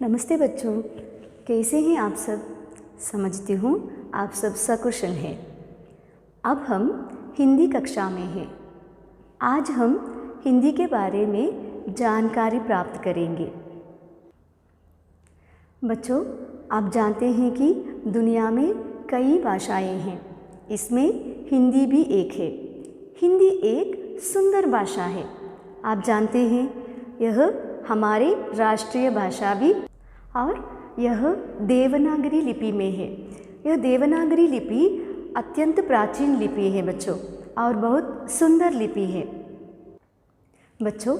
नमस्ते बच्चों, कैसे हैं आप सब। समझती हूँ आप सब सकुशल हैं। अब हम हिंदी कक्षा में हैं। आज हम हिंदी के बारे में जानकारी प्राप्त करेंगे। बच्चों, आप जानते हैं कि दुनिया में कई भाषाएं हैं, इसमें हिंदी भी एक है। हिंदी एक सुंदर भाषा है। आप जानते हैं यह हमारी राष्ट्रीय भाषा भी और यह देवनागरी लिपि में है। यह देवनागरी लिपि अत्यंत प्राचीन लिपि है बच्चों, और बहुत सुंदर लिपि है। बच्चों,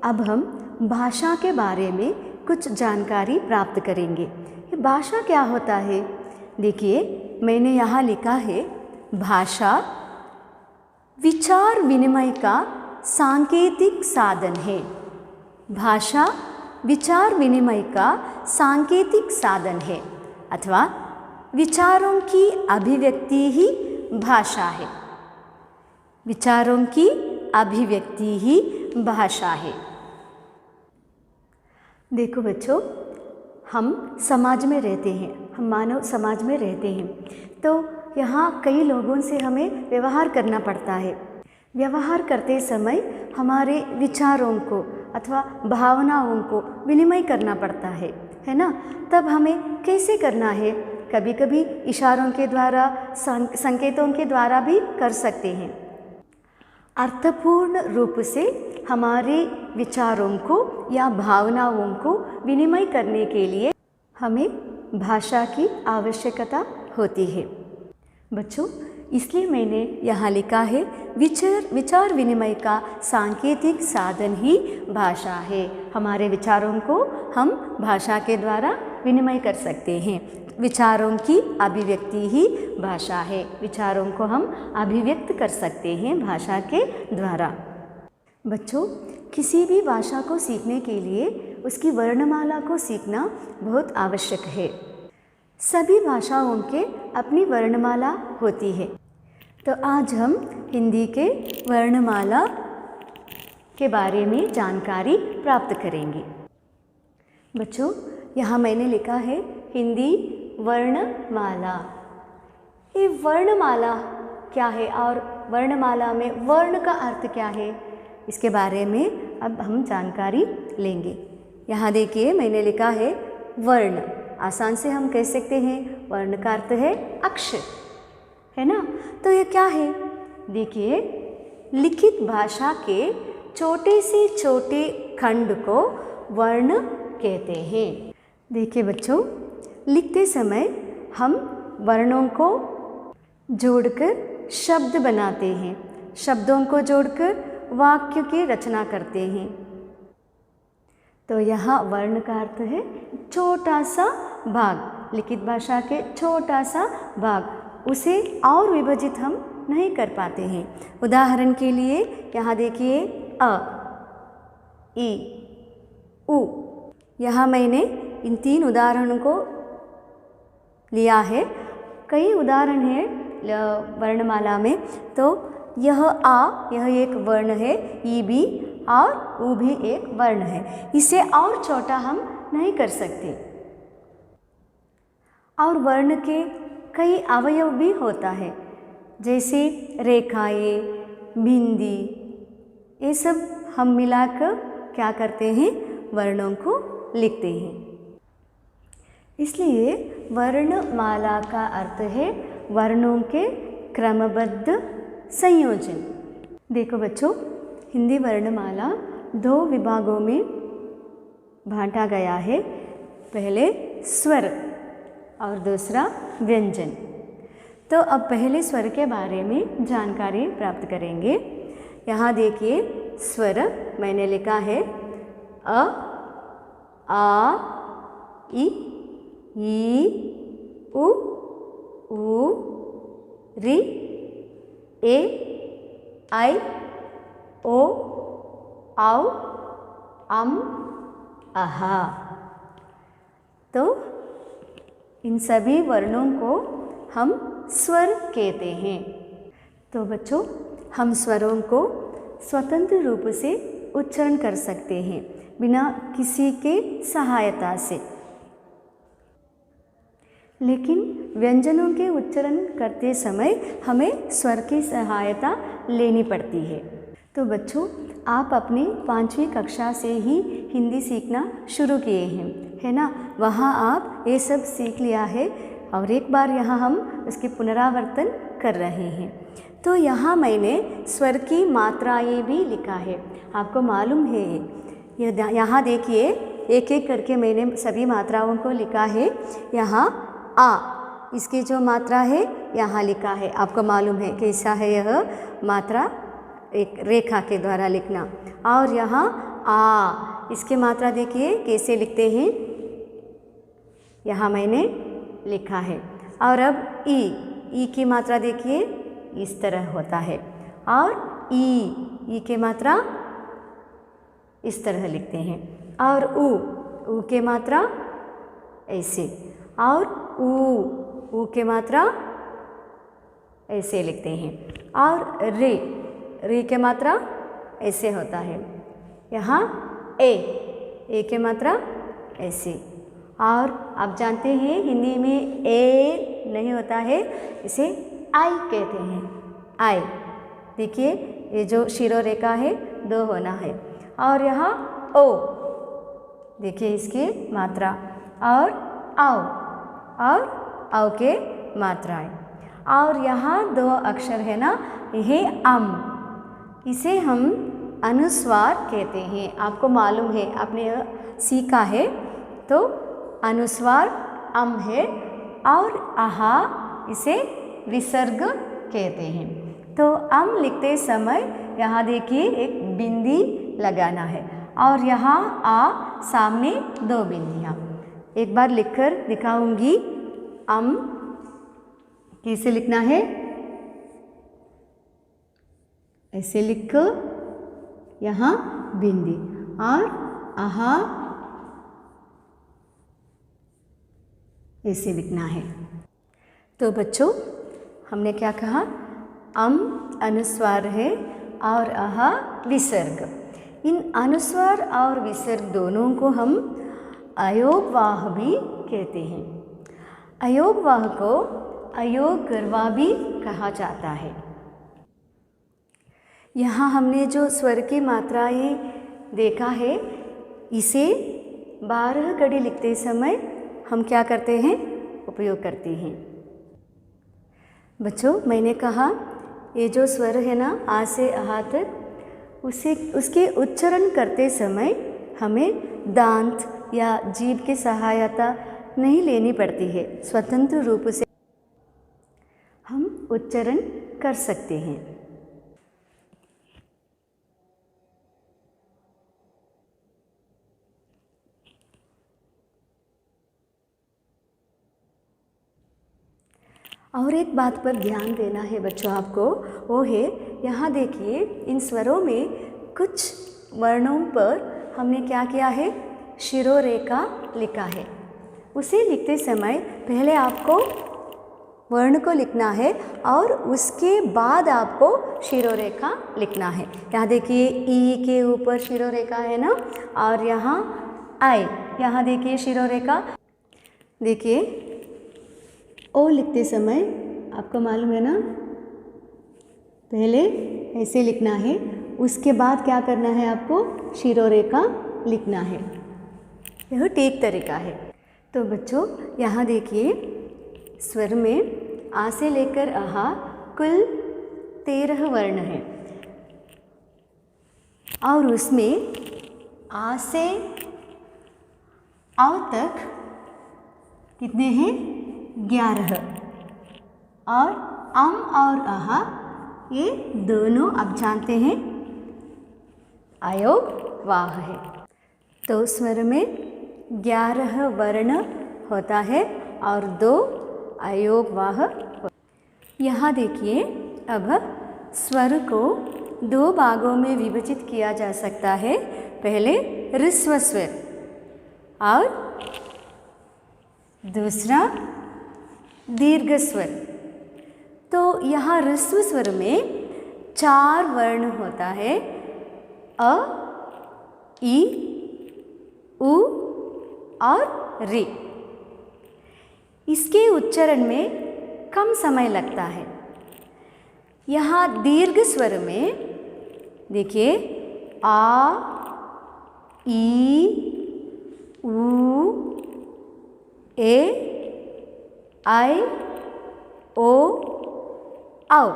अब हम भाषा के बारे में कुछ जानकारी प्राप्त करेंगे। ये भाषा क्या होता है? देखिए, मैंने यहाँ लिखा है, भाषा विचार विनिमय का सांकेतिक साधन है। भाषा विचार विनिमय का सांकेतिक साधन है, अथवा विचारों की अभिव्यक्ति ही भाषा है। विचारों की अभिव्यक्ति ही भाषा है। देखो बच्चों, हम समाज में रहते हैं, हम मानव समाज में रहते हैं, तो यहाँ कई लोगों से हमें व्यवहार करना पड़ता है। व्यवहार करते समय हमारे विचारों को अथवा भावनाओं को विनिमय करना पड़ता है ना। तब हमें कैसे करना है? कभी कभी इशारों के द्वारा, संकेतों के द्वारा भी कर सकते हैं। अर्थपूर्ण रूप से हमारे विचारों को या भावनाओं को विनिमय करने के लिए हमें भाषा की आवश्यकता होती है। बच्चों, इसलिए मैंने यहाँ लिखा है, विचार विनिमय का सांकेतिक साधन ही भाषा है। हमारे विचारों को हम भाषा के द्वारा विनिमय कर सकते हैं। विचारों की अभिव्यक्ति ही भाषा है। विचारों को हम अभिव्यक्त कर सकते हैं भाषा के द्वारा। बच्चों, किसी भी भाषा को सीखने के लिए उसकी वर्णमाला को सीखना बहुत आवश्यक है। सभी भाषाओं के अपनी वर्णमाला होती है। तो आज हम हिंदी के वर्णमाला के बारे में जानकारी प्राप्त करेंगे। बच्चों, यहाँ मैंने लिखा है हिंदी वर्णमाला। ये वर्णमाला क्या है और वर्णमाला में वर्ण का अर्थ क्या है, इसके बारे में अब हम जानकारी लेंगे। यहाँ देखिए, मैंने लिखा है वर्ण। आसान से हम कह सकते हैं वर्ण का अर्थ है अक्षर, है ना। तो ये क्या है? देखिए, लिखित भाषा के छोटे से छोटे खंड को वर्ण कहते हैं। देखिए बच्चों, लिखते समय हम वर्णों को जोड़कर शब्द बनाते हैं। शब्दों को जोड़कर वाक्य की रचना करते हैं। तो यहाँ वर्ण का अर्थ है छोटा सा भाग। लिखित भाषा के छोटा सा भाग, उसे और विभाजित हम नहीं कर पाते हैं। उदाहरण के लिए यहाँ देखिए, अ, ई, उ। यहाँ मैंने इन 3 उदाहरणों को लिया है। कई उदाहरण हैं वर्णमाला में। तो यह आ, यह एक वर्ण है, ई भी, और उ भी एक वर्ण है। इसे और छोटा हम नहीं कर सकते। और वर्ण के कई अवयव भी होता है, जैसे रेखाएं, बिंदी। ये सब हम मिलाकर क्या करते हैं? वर्णों को लिखते हैं। इसलिए वर्णमाला का अर्थ है वर्णों के क्रमबद्ध संयोजन। देखो बच्चों, हिंदी वर्णमाला 2 विभागों में बांटा गया है। पहले स्वर और दूसरा व्यंजन। तो अब पहले स्वर के बारे में जानकारी प्राप्त करेंगे। यहाँ देखिए, स्वर मैंने लिखा है अ, आ, ई, उ, ऋ, ए, ऐ, ओ, औ, अम, अहा। तो इन सभी वर्णों को हम स्वर कहते हैं। तो बच्चों, हम स्वरों को स्वतंत्र रूप से उच्चारण कर सकते हैं बिना किसी के सहायता से। लेकिन व्यंजनों के उच्चारण करते समय हमें स्वर की सहायता लेनी पड़ती है। तो बच्चों, आप अपनी 5वीं कक्षा से ही हिंदी सीखना शुरू किए हैं, है ना। वहाँ आप ये सब सीख लिया है और एक बार यहाँ हम उसके पुनरावर्तन कर रहे हैं। तो यहाँ मैंने स्वर की मात्राएं भी लिखा है, आपको मालूम है। यहाँ देखिए, एक एक करके मैंने सभी मात्राओं को लिखा है। यहाँ आ, इसकी जो मात्रा है यहाँ लिखा है। आपको मालूम है कैसा है यह मात्रा, एक रेखा के द्वारा लिखना। और यहाँ आ, इसकी मात्रा देखिए कैसे लिखते हैं, यहाँ मैंने लिखा है। और अब ई की मात्रा देखिए इस तरह होता है, और ई की मात्रा इस तरह लिखते हैं। और ऊ के मात्रा ऐसे, और ऊ के मात्रा ऐसे लिखते हैं। और रे के मात्रा ऐसे होता है। यहाँ ए के मात्रा ऐसे। और आप जानते हैं हिंदी में ए नहीं होता है, इसे आई कहते हैं, आई। देखिए ये जो शिरोरेखा है 2 होना है। और यहाँ ओ, देखिए इसकी मात्रा। और औ के मात्राएं। और यहाँ 2 अक्षर है ना, यह अम, इसे हम अनुस्वार कहते हैं। आपको मालूम है, आपने सीखा है। तो अनुस्वार अम है, और आहा इसे विसर्ग कहते हैं। तो अम लिखते समय यहाँ देखिए एक बिंदी लगाना है, और यहाँ आ सामने 2 बिंदियाँ। एक बार लिखकर दिखाऊंगी। अम कैसे लिखना है, ऐसे लिखो, यहाँ बिंदी। और आहा ऐसे लिखना है। तो बच्चों, हमने क्या कहा, अम अनुस्वार है और आहा विसर्ग। इन अनुस्वार और विसर्ग दोनों को हम अयोगवाह भी कहते हैं। अयोगवाह को अयोगर्वा भी कहा जाता है। यहाँ हमने जो स्वर की मात्राएं देखा है, इसे 12 कड़ी लिखते समय हम क्या करते हैं, उपयोग करते हैं। बच्चों, मैंने कहा ये जो स्वर है ना, आ से आहा तक, उसके उच्चारण करते समय हमें दांत या जीभ की सहायता नहीं लेनी पड़ती है। स्वतंत्र रूप से हम उच्चारण कर सकते हैं। और एक बात पर ध्यान देना है बच्चों आपको, वो है यहाँ देखिए, इन स्वरों में कुछ वर्णों पर हमने क्या किया है, शिरोरेखा लिखा है। उसे लिखते समय पहले आपको वर्ण को लिखना है और उसके बाद आपको शिरोरेखा लिखना है। यहाँ देखिए ई के ऊपर शिरोरेखा है ना, और यहाँ आई, यहाँ देखिए शिरोरेखा। देखिए ओ लिखते समय आपको मालूम है ना, पहले ऐसे लिखना है, उसके बाद क्या करना है, आपको शिरोरेखा लिखना है। यह ठीक तरीका है। तो बच्चों, यहाँ देखिए स्वर में आ से लेकर आहा कुल 13 वर्ण हैं, और उसमें आ से औ तक कितने हैं, 11। और अम और आहा ये दोनों आप जानते हैं अयोगवाह है। तो स्वर में 11 वर्ण होता है और 2 अयोगवाह। यहाँ देखिए, अब स्वर को 2 भागों में विभाजित किया जा सकता है। पहले ह्रस्व स्वर और दूसरा दीर्घ स्वर। तो यहाँ ह्रस्व स्वर में 4 वर्ण होता है, अ, ई, उ और रे। इसके उच्चारण में कम समय लगता है। यहाँ दीर्घ स्वर में देखिए आ, ई, ऊ, ए, आई, ओ, औ।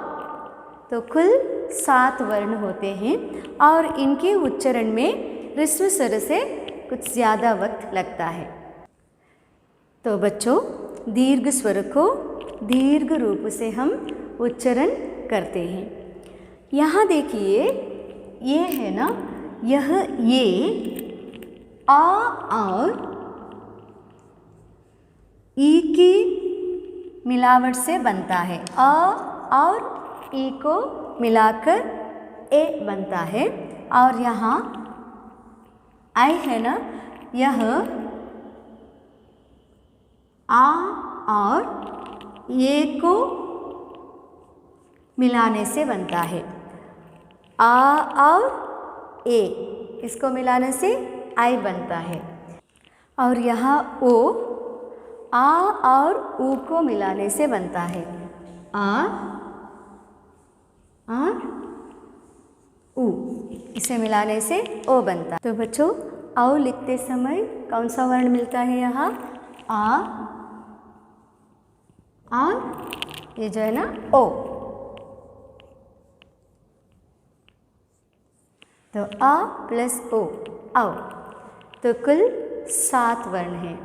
तो कुल 7 वर्ण होते हैं और इनके उच्चारण में ह्रस्व स्वर से कुछ ज़्यादा वक्त लगता है। तो बच्चों, दीर्घ स्वर को दीर्घ रूप से हम उच्चारण करते हैं। यहाँ देखिए, ये है ना, ये आ और ई की मिलावट से बनता है। आ और ई को मिलाकर ए बनता है। और यहाँ आई है ना, यह आ और ये को मिलाने से बनता है। आ और ए, इसको मिलाने से आई बनता है। और यहाँ ओ, आ और ऊ को मिलाने से बनता है। आ और ऊ, इसे मिलाने से ओ बनता है। तो बच्चों, औ लिखते समय कौन सा वर्ण मिलता है यहाँ? आ और ये जो है ना ओ। तो आ प्लस ओ, औ। तो कुल 7 वर्ण हैं।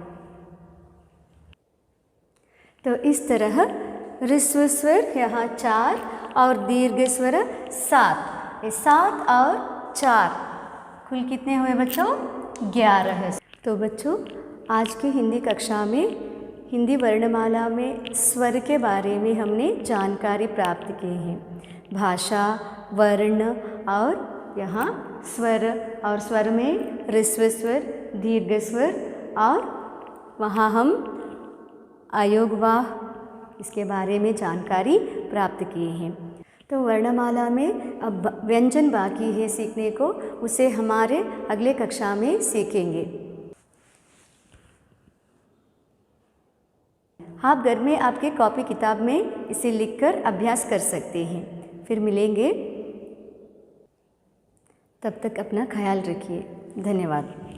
तो इस तरह ह्रस्व स्वर यहाँ 4 और दीर्घ स्वर 7। ये 7 और 4 कुल कितने हुए बच्चों? 11। तो बच्चों, आज की हिंदी कक्षा में हिंदी वर्णमाला में स्वर के बारे में हमने जानकारी प्राप्त की है। भाषा, वर्ण और यहाँ स्वर, और स्वर में ह्रस्व स्वर, दीर्घ स्वर, और वहाँ हम अयोगवाह, इसके बारे में जानकारी प्राप्त किए हैं। तो वर्णमाला में अब व्यंजन बाकी है सीखने को, उसे हमारे अगले कक्षा में सीखेंगे। आप घर में आपके कॉपी किताब में इसे लिखकर अभ्यास कर सकते हैं। फिर मिलेंगे, तब तक अपना ख्याल रखिए। धन्यवाद।